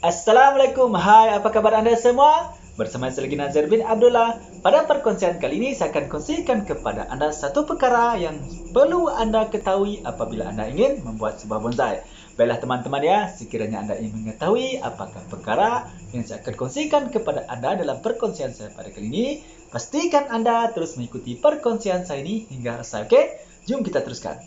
Assalamualaikum, hai apa kabar anda semua? Bersama saya lagi Nazir bin Abdullah. Pada perkongsian kali ini saya akan kongsikan kepada anda satu perkara yang perlu anda ketahui apabila anda ingin membuat sebuah bonsai. Baiklah teman-teman ya, sekiranya anda ingin mengetahui apakah perkara yang saya akan kongsikan kepada anda dalam perkongsian saya pada kali ini, pastikan anda terus mengikuti perkongsian saya ini hingga selesai. Oke, jom kita teruskan.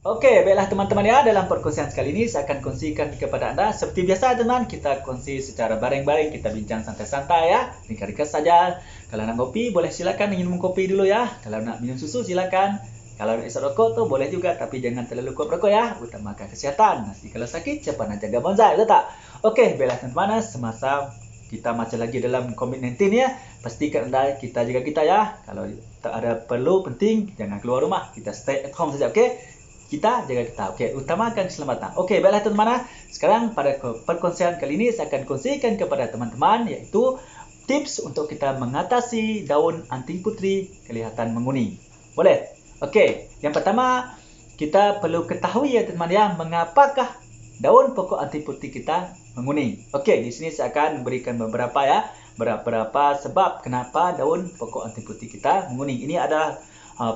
Oke, baiklah teman-teman ya, dalam perkongsian kali ini saya akan kongsikan kepada anda seperti biasa teman, kita kongsi secara bareng-bareng, kita bincang santai-santai ya, ringkas-ringkas saja. Kalau nak kopi boleh silakan minum kopi dulu ya. Kalau nak minum susu silakan. Kalau nak isap rokok tu boleh juga, tapi jangan terlalu kuat rokok ya, utamakan kesihatan. Nanti kalau sakit cepat nak jaga bonsai, betul tak? Oke, baiklah teman-teman, semasa kita masih lagi dalam COVID-19 ya, pastikan anda kita jaga kita ya. Kalau tak ada perlu penting jangan keluar rumah, kita stay at home saja, oke? Kita jaga kita. Okey, utamakan keselamatan. Okey, baiklah teman-teman. Sekarang pada perkongsian kali ini saya akan kongsikan kepada teman-teman yaitu tips untuk kita mengatasi daun anting putri kelihatan menguning. Boleh? Okey, yang pertama kita perlu ketahui ya teman-teman ya, mengapakah daun pokok anting putri kita menguning. Okey, di sini saya akan berikan beberapa sebab kenapa daun pokok anting putri kita menguning. Ini adalah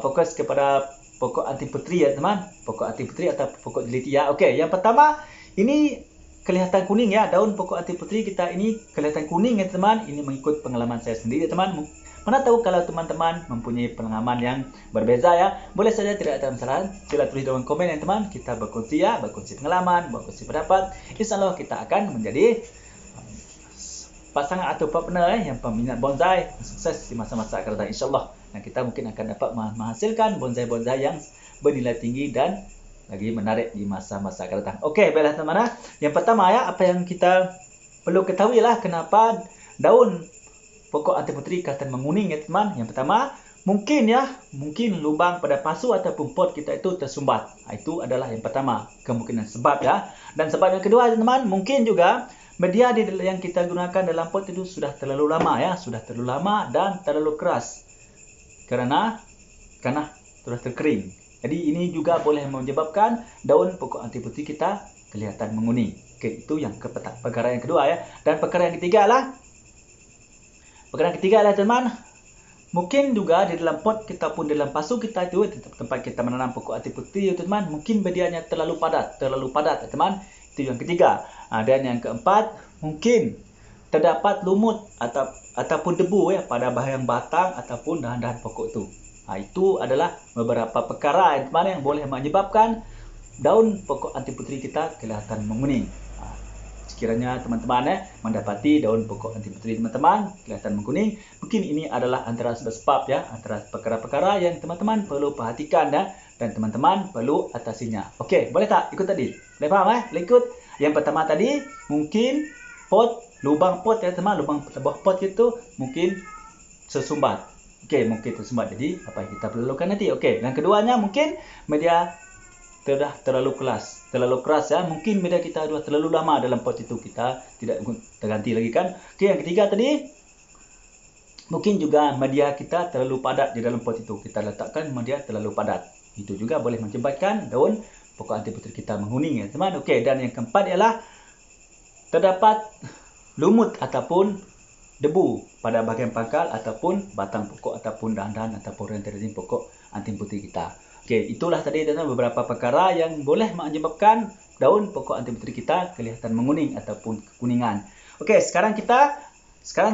fokus kepada pokok anting putri ya teman, pokok anting putri atau pokok jeliti ya. Okey, yang pertama ini kelihatan kuning ya, daun pokok anting putri kita ini kelihatan kuning ya teman. Ini mengikut pengalaman saya sendiri ya teman. Mana tahu kalau teman-teman mempunyai pengalaman yang berbeza ya, boleh saja, tidak ada masalah. Sila tulis dalam komen ya teman, kita berkongsi ya, berkongsi pengalaman, berkongsi pendapat. Insyaallah kita akan menjadi pasangan atau partner yang peminat bonsai sukses di masa-masa akan datang insyaallah. Dan kita mungkin akan dapat menghasilkan bonsai-bonsai yang bernilai tinggi dan lagi menarik di masa-masa akan datang. Okey, baiklah teman-teman. Yang pertama ya, apa yang kita perlu ketahui lah kenapa daun pokok anting putri kelihatan menguning ya teman. Yang pertama, mungkin lubang pada pasu ataupun pot kita itu tersumbat. Itu adalah yang pertama, kemungkinan sebab ya. Dan sebab yang kedua teman, mungkin juga media yang kita gunakan dalam pot itu sudah terlalu lama ya, sudah terlalu lama dan terlalu keras. Karena sudah terkering. Jadi ini juga boleh menyebabkan daun pokok anting putri kita kelihatan menguning. Okey, itu yang perkara yang kedua ya. Dan perkara yang ketiga adalah teman, mungkin juga di dalam pot kita pun dalam pasu kita itu tempat kita menanam pokok anting putri itu teman, mungkin medianya terlalu padat ya teman. Itu yang ketiga. Dan yang keempat, mungkin terdapat lumut ataupun debu ya pada bahagian batang ataupun dahan-dahan pokok itu. Itu adalah beberapa perkara yang boleh menyebabkan daun pokok anting putri kita kelihatan menguning. Sekiranya teman-teman mendapati daun pokok anting putri teman-teman kelihatan menguning, mungkin ini adalah antara sebab ya, antara perkara-perkara yang teman-teman perlu perhatikan dan teman-teman perlu atasinya. Okey, boleh tak ikut tadi? Boleh faham boleh ikut? Yang pertama tadi, mungkin lubang pot ya teman, lubang pot itu mungkin tersumbat. Okey, mungkin tersumbat. Jadi apa yang kita perlu lakukan nanti? Okey, dan keduanya mungkin media sudah terlalu keras ya. Mungkin media kita sudah terlalu lama dalam pot itu, kita tidak terganti lagi kan. Okey, yang ketiga tadi, mungkin juga media kita terlalu padat di dalam pot itu. Kita letakkan media terlalu padat. Itu juga boleh menyebabkan daun pokok anting putri kita menguning ya teman. Okey, dan yang keempat ialah terdapat lumut ataupun debu pada bahagian pangkal ataupun batang pokok ataupun dahan-dahan ataupun ranting-ranting pokok anting putri kita. Okey, itulah tadi teman beberapa perkara yang boleh menyebabkan daun pokok anting putri kita kelihatan menguning ataupun kekuningan. Okey, sekarang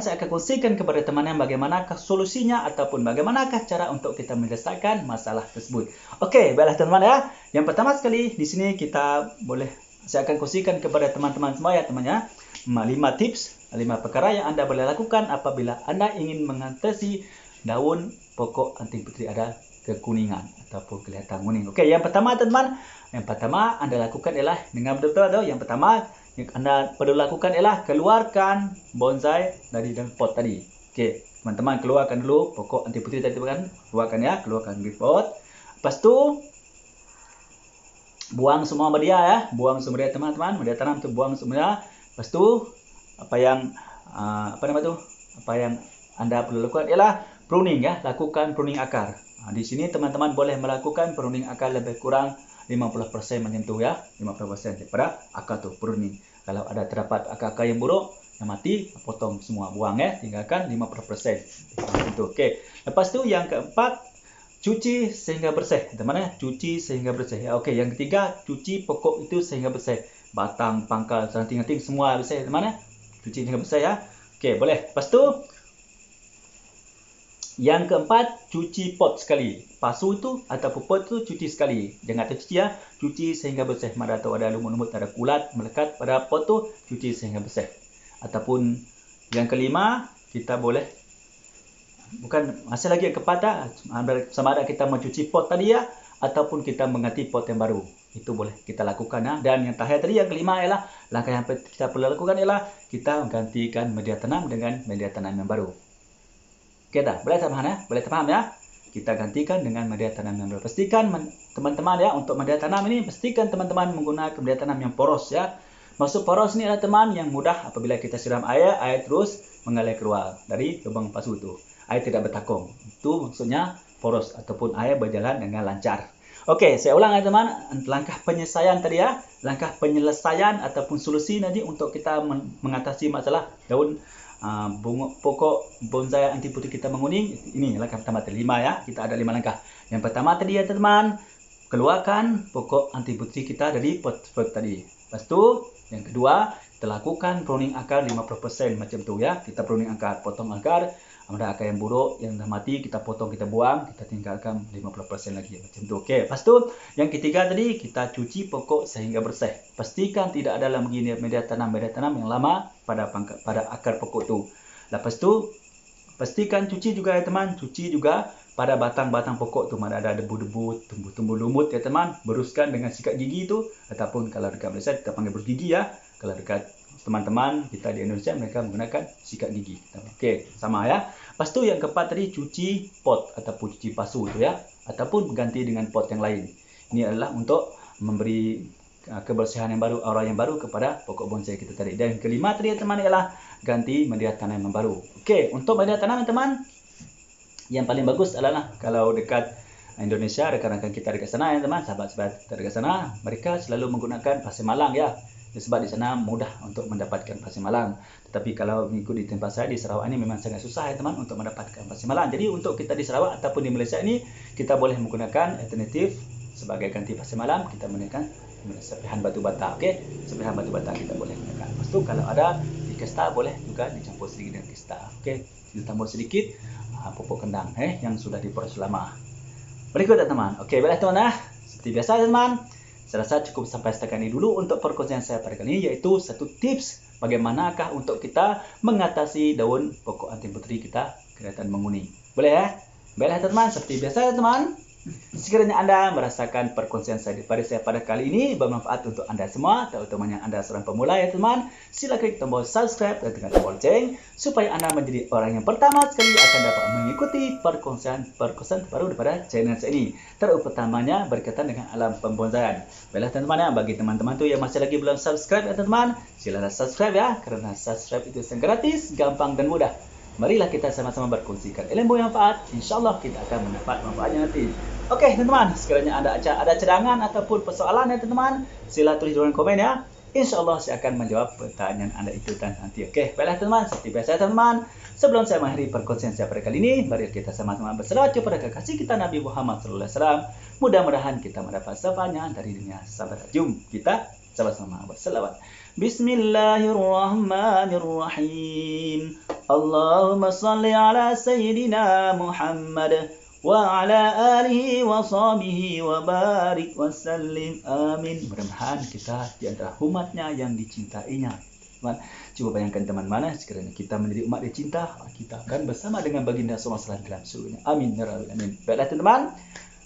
saya akan kongsikan kepada teman-teman bagaimanakah solusinya ataupun bagaimanakah cara untuk kita menyelesaikan masalah tersebut. Okey, baiklah teman-teman ya. Yang pertama sekali di sini saya akan kongsikan kepada teman-teman semua ya teman ya. 5 tips, 5 perkara yang anda boleh lakukan apabila anda ingin mengatasi daun pokok anting putri ada kekuningan ataupun kelihatan kuning. Okey, yang pertama teman-teman, anda lakukan ialah dengan betul-betul yang pertama yang anda perlu lakukan ialah keluarkan bonsai dari dalam pot tadi. Okey, teman-teman keluarkan dulu pokok anting putri tadi kan, keluarkan dari pot. Lepas tu buang semua media ya, buang semua media teman-teman, media tanam tu buang semua. Lepas tu apa yang apa yang Anda perlu lakukan ialah pruning ya, lakukan pruning akar. Di sini teman-teman boleh melakukan pruning akar lebih kurang 50% macam tu ya, 50% daripada akar tu pruning. Kalau ada terdapat akar-akar yang buruk, yang mati, potong semua, buang ya, tinggalkan 50%. Macam tu. Okey. Lepas tu yang keempat, cuci sehingga bersih. Teman-teman, cuci sehingga bersih. Okey, yang ketiga, cuci pokok itu sehingga bersih. Batang, pangkal, ranting-ranting semua bersih, teman-teman. Cuci sehingga bersih ya. Okey, boleh. Lepas tu yang keempat, cuci pot sekali. Pasu tu ataupun pot tu cuci sekali. Jangan tercuci ya. Cuci sehingga bersih. Mana tahu ada lumut-lumut, ada kulat melekat pada pot tu, cuci sehingga bersih. Ataupun yang kelima, kita boleh masih lagi yang keempat dah, sama ada kita mencuci pot tadi ya, ataupun kita mengganti pot yang baru. Itu boleh kita lakukan ya. Dan yang terakhir tadi, yang kelima ialah langkah yang kita perlu lakukan ialah kita menggantikan media tanam dengan media tanam yang baru. Okey dah, boleh faham ya? Boleh faham ya? Kita gantikan dengan media tanam yang baru. Pastikan teman-teman ya, untuk media tanam ini pastikan teman-teman menggunakan media tanam yang poros ya. Maksud poros ni adalah teman yang mudah apabila kita siram air terus mengalir keluar dari lubang pasu tu. Air tidak bertakung. Itu maksudnya poros ataupun air berjalan dengan lancar. Okey, saya ulang ya teman, langkah penyelesaian tadi ya. Langkah penyelesaian ataupun solusi nanti untuk kita mengatasi masalah daun pokok bonsai anti putih kita menguning. Ini langkah pertama tadi, 5 ya. Kita ada 5 langkah. Yang pertama tadi ya teman, keluarkan pokok anti putih kita dari pot tadi. Lepas tu, yang kedua, kita lakukan pruning akar 50% macam tu ya. Kita pruning akar, potong akar. Ada akar yang buruk, yang dah mati, kita potong, kita buang, kita tinggalkan 50% lagi macam tu. Okey, lepas tu yang ketiga tadi, kita cuci pokok sehingga bersih. Pastikan tidak ada lagi media tanam yang lama pada akar pokok tu. Lepas tu pastikan cuci juga ya teman, cuci juga pada batang-batang pokok tu, mana ada debu-debu, tumbuh-tumbuh lumut ya teman. Beruskan dengan sikat gigi tu, ataupun kalau dekat Malaysia kita panggil berus gigi ya. Kalau dekat teman-teman kita di Indonesia, mereka menggunakan sikat gigi. Okey, sama ya. Lepas tu yang keempat tadi, cuci pot ataupun cuci pasu tu ya, ataupun ganti dengan pot yang lain. Ini adalah untuk memberi kebersihan yang baru, aura yang baru kepada pokok bonsai kita tadi. Dan yang kelima tadi teman ialah ganti media tanam yang baru. Okey, untuk media tanam teman, yang paling bagus adalah kalau dekat Indonesia, rekan-rekan kita dekat sana ya teman, sahabat-sahabat kita dekat sana, mereka selalu menggunakan pasir malang ya. Sebab di sana mudah untuk mendapatkan pasir malang. Tetapi kalau mengikut di tempat saya di Sarawak ini memang sangat susah ya teman untuk mendapatkan pasir malang. Jadi untuk kita di Sarawak ataupun di Malaysia ini, kita boleh menggunakan alternatif sebagai ganti pasir malang, kita menggunakan serpihan batu bata. Okey, serpihan batu bata kita boleh gunakan. Lepas tu kalau ada di kesta boleh juga dicampur sedikit dengan kesta. Okey, ditambah sedikit pupuk kendang yang sudah diproses lama. Berikut teman. Okey, baiklah teman seperti biasa teman. Saya rasa cukup sampai setakat ini dulu untuk perkongsian saya pada kali ini, iaitu satu tips bagaimanakah untuk kita mengatasi daun pokok anti putih kita kelihatan menguning. Boleh ya? Baiklah teman, seperti biasa teman. Sekiranya Anda merasakan perkongsian saya daripada saya pada kali ini bermanfaat untuk Anda semua, terutamanya Anda seorang pemula ya teman, sila klik tombol subscribe dan tekan tombol lonceng supaya Anda menjadi orang yang pertama sekali akan dapat mengikuti perkongsian terbaru daripada channel saya ini. Terutamanya berkaitan dengan alam pembonsaian. Baiklah teman-teman ya, bagi teman-teman tu yang masih lagi belum subscribe ya teman, silakan subscribe ya, kerana subscribe itu sangat gratis, gampang dan mudah. Marilah kita sama-sama berkongsikan ilmu yang manfaat. InsyaAllah kita akan mendapat manfaatnya nanti. Okey teman-teman, sekiranya Anda ada cadangan ataupun persoalan ya teman-teman, sila tulis di ruang komen ya. InsyaAllah saya akan menjawab pertanyaan Anda itu nanti. Okey, baiklah teman-teman, seperti biasa teman-teman, sebelum saya mengakhiri perkongsian saya pada kali ini, mari kita sama-sama berselawat kepada kekasih kita Nabi Muhammad SAW. Mudah-mudahan kita mendapat syafaatnya dari dunia sampai jum. Kita sama-sama berselawat. Bismillahirrahmanirrahim. Allahumma salli ala Sayyidina Muhammad wa ala alihi wa sahbihi wa barik wa sallim. Amin. Mudah-mudahan kita di antara umatnya yang dicintainya. Teman, coba bayangkan teman-teman, sekiranya kita menjadi umat dicinta, kita akan bersama dengan baginda SAW dalam surga. Amin ya rabbal alamin. Baiklah teman,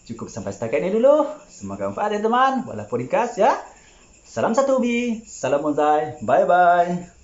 cukup sampai setakat ini dulu. Semoga manfaat ya teman, walaupun ringkas ya. Salam satu ubi, salam bonsai, bye bye.